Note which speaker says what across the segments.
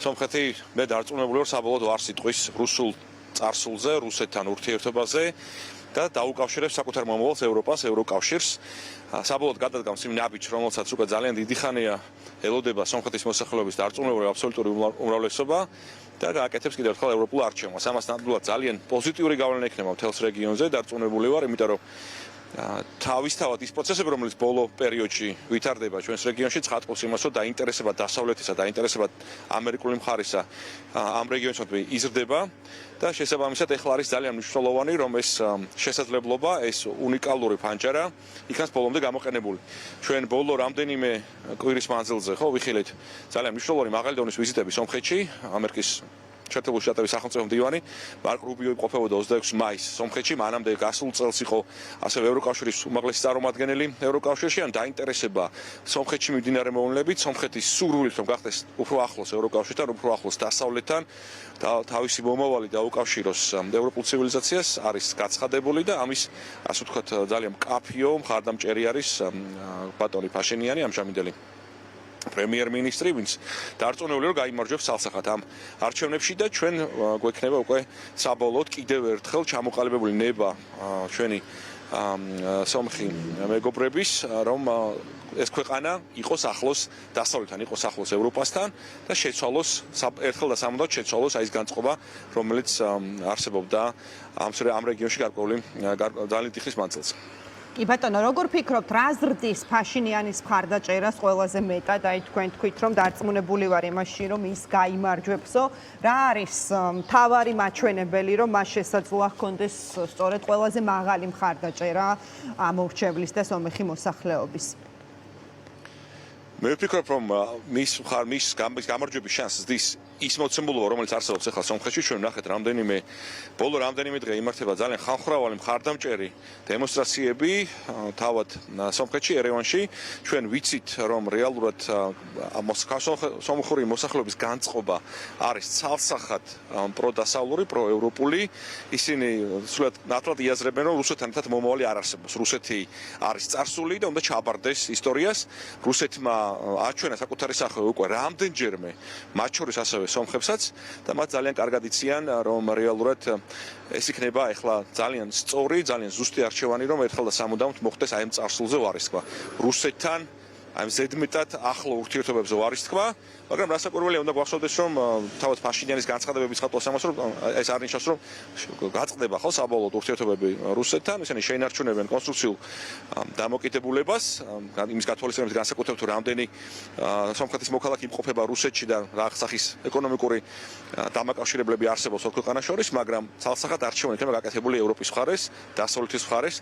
Speaker 1: სომხეთი მე დარწმუნებული ვარ საბოლოოდ არ სიტყვის რუსულ წარსულზე, რუსეთთან ურთიერთობაზე და დაუკავშირებს საკუთარ მომავალს ევროპას, ევროკავშირს. საბოლოოდ გადადგამს იმ ნაბიჯს, რომელსაც უკვე ძალიან დიდი ხანია ელოდება სომხეთის მოსახლეობის დარწმუნებული აბსოლუტური უმრავლესობა და გააკეთებს კიდევ ერთხელ ევროპულ არჩევანს. ამას ნამდვილად ძალიან პოზიტიური გავლენა ექნება მთელს რეგიონზე, დარწმუნებული ვარ, იმიტომ რომ თავისთავად ის პროცესები, რომელიც ბოლო პერიოდში ვითარდება ჩვენს რეგიონში, ცხადყობს იმას, რომ დაინტერესება დასავლეთისა, დაინტერესება ამერიკული მხარისა ამ რეგიონში იზრდება და შესაბამისად ეხლა არის ძალიან მნიშვნელოვანი, რომ ეს შესაძლებლობა, ეს უნიკალური ფანჯარა იქნას ბოლომდე გამოყენებული. ჩვენ ბოლო რამდენიმე კვირის მანძილზე ხო ვიხილეთ ძალიან მნიშვნელოვანი მაღალი დონის ვიზიტები სომხეთში, ამერიკის შეერთებული შტატების სახელმწიფო მდივანი მარკ რუბიო იმყოფებოდა 26 მაისს სომხეთში, მანამდე გასულ წელს იყო ასევე ევროკავშირის უმაღლესი წარმომადგენელი ევროკავშირში, ან დაინტერესება სომხეთში მიმდინარე მოვლენებით, სომხეთის სურვილით რომ გახდეს უფრო ახლოს ევროკავშირთან, უფრო ახლოს დასავლეთთან და თავისი მომავალი დაუკავშიროს ევროპულ ცივილიზაციას არის გაცხადებული და ამის ასე ვთქვათ ძალიან მკაფიო მხარდამჭერი არის ბატონი ფაშინიანი, ამჟამინდელი პრემიერ-მინისტრი, ვინც დარწმუნებული რომ გაიმარჯვებს ცალსახად ამ არჩევნებში და ჩვენ გვექნება უკვე საბოლოოდ კიდევ ერთხელ ჩამოყალიბებული ნება ჩვენი სომხი მეგობრების, რომ ეს ქვეყანა იყოს ახლოს დასავლეთთან, იყოს ახლოს ევროპასთან და შეცვალოს ერთხელ და სამუდამოდ შეცვალოს აი ეს განწყობა, რომელიც არსებობდა ამ რეგიონში გარკვეული ძალიან ტიხის მანძილზე.
Speaker 2: კი ბატონო, როგორ ფიქრობთ, რა ზრდის ფაშინიანის მხარდაჭერას ყველაზე მეტად? აი თქვენ თქვით, რომ დარწმუნებული ვარ იმაში, რომ ის გაიმარჯვებსო. რა არის მთავარი მაჩვენებელი, რომ მას შესაძლოა ჰქონდეს სწორედ ყველაზე მაღალი მხარდაჭერა ამორჩევლის და სომეხი მოსახლეობის?
Speaker 1: მე ვფიქრობ, რომ მის გამარჯვების შანსს ზრდის ის მოცემულობა, რომელიც არსებობს ახლა სომხეთში, ჩვენ ვნახეთ ბოლო რამდენიმე დღე იმართება ძალიან ხალხმრავალი მხარდამჭერი დემონსტრაციები თავად სომხეთში, ერევანში. ჩვენ ვიცით, რომ რეალურად სომხური მოსახლეობის განწყობა არის ცალსახად პროდასავლური, პროევროპული. ისინი სულად ნათლად იაზრებენ, რომ რუსეთთან ერთად მომავალი არ არსებობს. რუსეთი არის წარსული და უნდა ჩააბარდეს ისტორიას. რუსეთმა აჩვენა საკუთარი სახე უკვე რამდენჯერმე, მათ შორის ასევე სომხებსაც და მათ ძალიან კარგად იციან, რომ რეალურად ეს იქნება ახლა ძალიან სწორი, ძალიან ზუსტი არჩევანი, რომ ერთხელ და სამუდამოდ მოხდეს აი ამ წარსულზე ვარისთქვა. რუსეთთან აი ზედმეტად ახლო ურთიერთობებზე ვარისთქვა, მაგრამ რასაკვირველია უნდა გვახსოვდეს, რომ თავად ფაშინიანის განცხადებების ხატვას ამას, რომ ეს არ ნიშნავს, რომ გაწყდება ხო საბოლოოდ ურთიერთობები რუსეთთან, ისინი შეინარჩუნებენ კონსტრუქციულ დამოკიდებულებას, იმის გათვალისწინებით განსაკუთრებით თუ რამდენი სომხეთის მოქალაქე იმყოფება რუსეთში და რა სახის ეკონომიკური დამაკავშირებლები არსებობს ორ ქვეყანას შორის, მაგრამ ცალსახად არჩევანი იქნება გაკეთებული ევროპის მხარეს, დასავლეთის მხარეს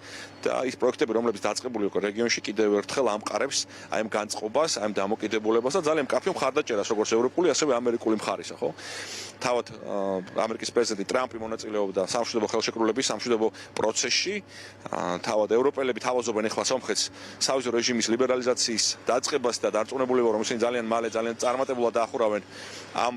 Speaker 1: და ის პროექტები, რომლებიც დაწყებული იყო რეგიონში, კიდევ ერთხელ ამყარებს აი ამ განწყობას, აი ამ დამოკიდებულებას და ძალიან მკაფიო მხარდაჭერას, როგორც ევროპული, ასევე ამერიკული მხარისა, ხო? თავად ამერიკის პრეზიდენტი ტრამპი მონაწილეობდა სამშვიდობო ხელშეკრულების სამშვიდობო პროცესში. თავად ევროპელები თავაზობენ ახლა სომხეთს სავიზო რეჟიმის ლიბერალიზაციის დაწყებას და დარწმუნებული ვარ, რომ ისინი ძალიან მალე, ძალიან წარმატებულად დაახურავენ ამ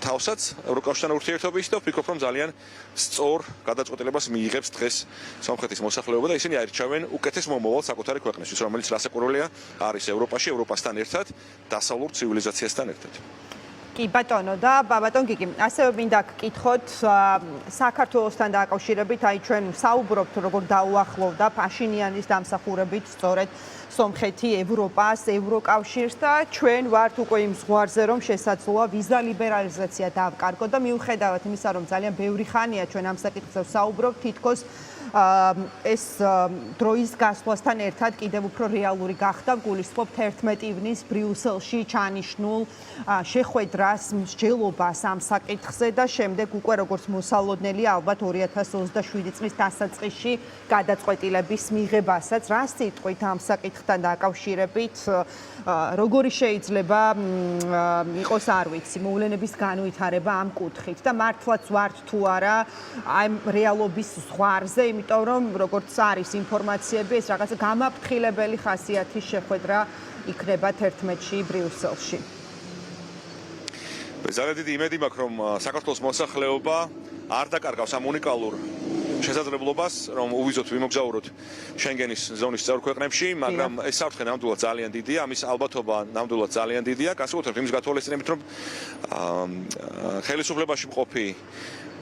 Speaker 1: თავსაც ევროკავშირთან ურთიერთობის და ვფიქრობ, რომ ძალიან სწორ გადაწყვეტილებას მიიღებს დღეს სომხეთის მოსახლეობა და ისინი აირჩევენ უკეთეს მომავალს საკუთარი ქვეყნისთვის, რომელიც რასაკვირველია არის ევროპაში, ევროპასთან ერთად, დასავლურ ცივილიზაციასთან ერთად.
Speaker 2: კი ბატონო და ბატონ გიგი, ასევე მინდა გკითხოთ საქართველოსთან დაკავშირებით, აი ჩვენ საუბრობთ როგორ დაუახლოვდა ფაშინიანის დამსახურებით სწორედ სომხეთი ევროპას, ევროკავშირს და ჩვენ ვართ უკვე იმ ზღვარზე, რომ შესაძლოა ვიზა ლიბერალიზაცია დავკარგოთ და მიუხედავად იმისა, რომ ძალიან ბევრი ხანია ჩვენ ამ საკითხზე საუბრობთ, თითქოს ეს დროის გასვლასთან ერთად კიდევ უფრო რეალური გახდა. გულისხმობთ 11 ივნის ბრიუსელში ჩანიშნულ შეხვედრას, მსჯელობას ამ საკითხზე და შემდეგ უკვე როგორც მოსალოდნელი ალბათ 2027 წლის დასაწყისში გადაწყვეტილების მიღებასაც. რა სიტყვით ამ საკითხთან დაკავშირებით, როგორი შეიძლება იყოს, არ ვიცი, მოვლენების განვითარება ამ კუთხით და მართლაც ვართ თუ არა ამ რეალობის ზღვარზე, იმიტომ რომ როგორც არის ინფორმაციები, ეს რაღაცა გამაფრთხილებელი ხასიათის შეხვედრა იქნება 11-ში ბრიუსელში.
Speaker 1: ძალიან დიდი იმედი მაქვს, რომ საქართველოს მოსახლეობა არ დაკარგავს ამ უნიკალურ შესაძლებლობას, რომ უვიზოთ ვიმოგზაუროთ შენგენის ზონის წევრ ქვეყნებში, მაგრამ ეს საფრთხე ნამდვილად ძალიან დიდია, ამის ალბათობა ნამდვილად ძალიან დიდია, განსაკუთრებით იმის გათვალისწინებით, რომ ხელისუფლებაში მყოფი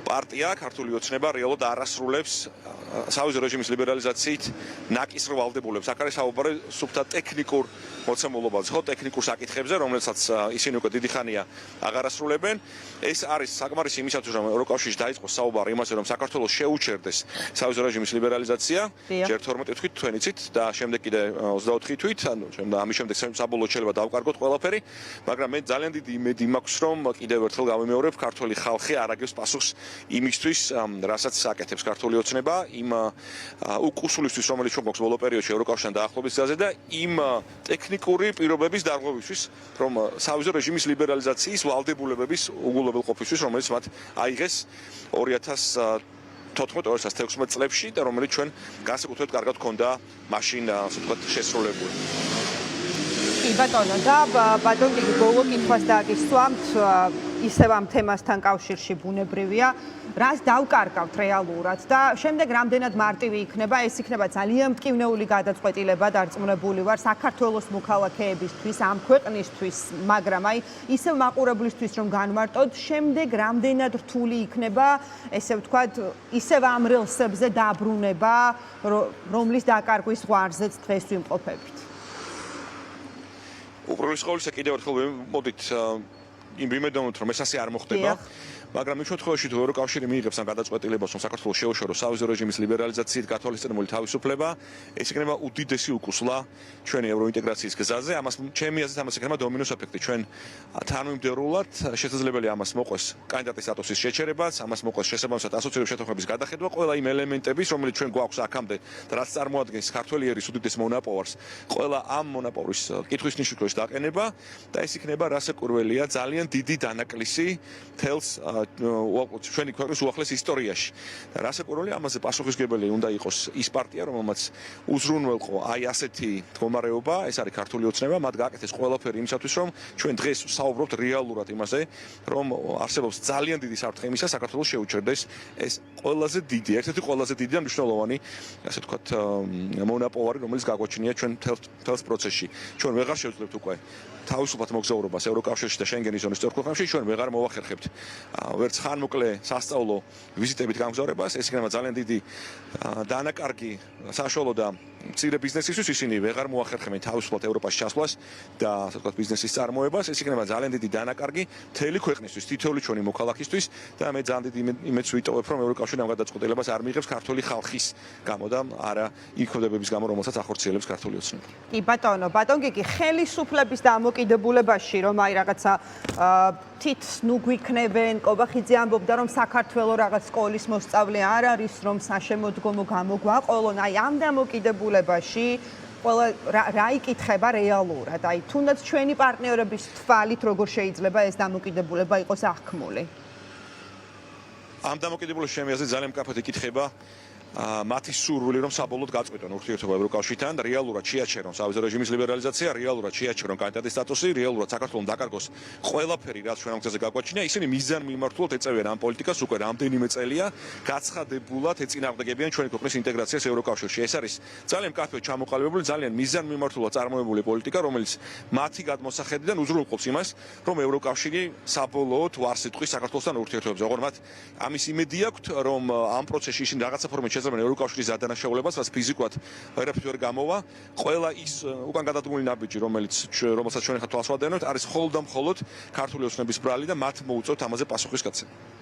Speaker 1: პარტია ქართული ოცნება რეალურად არასრულებს სავიზო რეჟიმის ლიბერალიზაციით ნაკისრ ვალდებულებს. აქ არის საუბარი სუფთა ტექნიკურ მოცემულობაზე, ხო, ტექნიკურ საკითხებზე, რომელსაც ისინი უკვე დიდი ხანია აღარ ასრულებენ. ეს არის საკმარისი იმისათვის, რომ ევროკავშირში დაიწყოს საუბარი იმაზე, რომ საქართველოს შეუჩერდეს სავიზო რეჟიმის ლიბერალიზაცია, ჯერ 12 თვით თვენიცით და შემდეგ კიდე 24 თვით, ანუ ამის შემდეგ საბოლოოდ შეიძლება დავკარგოთ ყველაფერი, მაგრამ მე ძალიან დიდი იმედი მაქვს, რომ კიდევ ერთხელ გავიმეორებ, ქართული ხალხი არ აგებს პასუხს იმისთვის, რასაც აკეთებს ქართული ოცნება, იმ უკუსულისთვის, რომელიც ჩვენ გვაქვს ბოლო პერიოდში ევროკავშირთან დაახლოების გზაზე და იმ ტექნიკური პირობების დარღვევისთვის, რომ სავიზო რეჟიმის ლიბერალიზაციის ვალდებულებების უგულებელყოფისთვის, რომელიც მათ აიღეს 2014-2016 წლებში და რომელიც ჩვენ განსაკუთრებით კარგად გვქონდა მაშინ, ასე ვთქვათ, შესრულებული.
Speaker 2: კი ბატონო, და ბატონ გიგი ბოლო კითხვას დააგისვამთ, ისევ ამ თემასთან კავშირში ბუნებრივია, რას დავკარგავთ რეალურად და შემდეგ რამდენად მარტივი იქნება, ეს იქნება ძალიან მტკივნეული გადაწყვეტილება, დარწმუნებული ვარ საქართველოს მოქალაქეებისთვის, ამ ქვეყნისთვის, მაგრამ აი ისევ მაყურებლისთვის რომ განვარტოთ, შემდეგ რამდენად რთული იქნება, ესე ვთქვათ, ისევ ამ რელსებზე დაბრუნება, რომლის დაკარგვის ზღვარზეც დღეს ვიმყოფებით.
Speaker 1: უპირველეს ყოვლისა კიდევ ერთხელ მოდით იმედოვნოთ, რომ ეს ასე არ მოხდება. მაგრამ იმ შემთხვევაში თუ ევროკავშირი მიიღებს ამ გადაწყვეტილებას, რომ საქართველოს შეუშოროს სავიზო რეჟიმის ლიბერალიზაციით გათვალისწინებული თავისუფლება, ეს იქნება უდიდესი უკუსლა ჩვენი ევროინტეგრაციის გზაზე. ამას ჩემი აზრით ამას იქნება დომინოს ეფექტი. ჩვენ თანმიმდევრულად შესაძლებელი ამას მოყვეს კანდიდატის სტატუსის შეჩერებაც, ამას მოყვეს შესაბამისად ასოცირების შეთანხმების გადახედვა, ყველა იმ ელემენტების, რომელიც ჩვენ გვაქვს აქამდე და რაც წარმოადგენს ქართველი ერის უდიდეს მონაპოვარს, ყველა ამ მონაპოვრის კითხვის ნიშნის დაყენება და ეს იქნება რასაკვირველია ძალიან დიდი დანაკლისი თელს ჩვენი ქვეყნის უახლეს ისტორიაში. და რასაკვირველია, ამაზე პასუხისმგებელი უნდა იყოს ის პარტია, რომელმაც უზრუნველყო აი ასეთი მდგომარეობა, ეს არის ქართული ოცნება, მათ გააკეთეს ყველაფერი იმისათვის, რომ ჩვენ დღეს საუბრობთ რეალურად იმაზე, რომ არსებობს ძალიან დიდი საფრთხე იმისა, საქართველოს შეუჩერდეს ეს ყველაზე დიდი, ერთ-ერთი ყველაზე დიდი და მნიშვნელოვანი, ასე ვთქვათ, მონაპოვარი, რომელიც გაგვაჩნია ჩვენ მთელს პროცესში. ჩვენ ვეღარ შევძლებთ უკვე თავისუფლად მოგზაურობას ევროკავშირში და შენგენის ზონის წევრ ქვეყნებში, ჩვენ ვეღარ მოვახერხებთ ვერც ხანმოკლე სასწავლო ვიზიტებით გამგზავრებას, ეს იქნება ძალიან დიდი დანაკარგი საშუალო და მცირე ბიზნესისთვის, ისინი ვეღარ მოახერხებენ თავისუფლად ევროპაში ჩასვლას და ასე ვთქვათ ბიზნესის წარმოებას, ეს იქნება ძალიან დიდი დანაკარგი მთელი ქვეყნისთვის, თითოეული ჩვენი მოქალაქისთვის და მე ძალიან დიდი იმედს ვიტოვებ, რომ ევროკავშირი ამ გადაწყვეტილებას არ მიიღებს ქართული ხალხის გამო და არა იმ ქმედებების გამო, რომელსაც ახორციელებს ქართული ოცნება.
Speaker 2: კი ბატონო, ბატონ გიგი, ხელისუფლების დამოკიდებულებაში რომ აი რაღაცა თითს ნუ გვიქნებენ, კობახიძე ამბობდა რომ საქართველოს რაღაც სკოლის მოსწავლე არ არის, რომ საშემოდგომო გამოგვაყოლონ, აი ამ დამოკიდებულებაში ყველა რა იკითხება რეალურად, აი თუნდაც ჩვენი პარტნიორების თვალით როგორ შეიძლება ეს დამოკიდებულება იყოს აღქმული.
Speaker 1: ამ დამოკიდებულებაში ჩემი აზრით ძალიან მკაფედ იკითხება მათი სურვილი რომ საბოლოოდ გაწყვეტონ ურთიერთობა ევროკავშირთან, რეალურად შეაჩერონ სავიზო რეჟიმის ლიბერალიზაცია, რეალურად შეაჩერონ კანდიდატის სტატუსი, რეალურად საქართველოს დაკარგოს ყველაფერი, რაც ჩვენ ამ გზაზე გაგვაჩნია, ისინი მიზანმიმართულად ეწევიან ამ პოლიტიკას უკვე რამდენიმე წელია, გაცხადებულად ეწინააღმდეგებიან ჩვენი ქვეყნის ინტეგრაციას ევროკავშირში. ეს არის ძალიან მკაფედ ჩამოყალიბებული, ძალიან მიზანმიმართულად წარმოებული პოლიტიკა, რომელიც მათი გადმოსახედიდან უზრუნველყოფს იმას, რომ ევროკავშირი საბოლოოდ ვარსიტყვის საქართველოსთან ურთიერთობებზე. ოღონდ მათ ამის იმედი აქვთ, რომ ამ პროცესში ისინი რაღაცა ფორმით შეძლებენ ევროკავშირის ადანაშაულებას, რაც ფიზიკურად ვერაფრით ვერ გამოვა. ყველა ის უკან გადადგმული ნაბიჯი, რომელსაც ჩვენ ხა თვალს ვადევნებთ, არის მხოლოდ და მხოლოდ ქართული ოცნების ბრალი და მათ მოუწევთ ამაზე პასუხის გაცემა.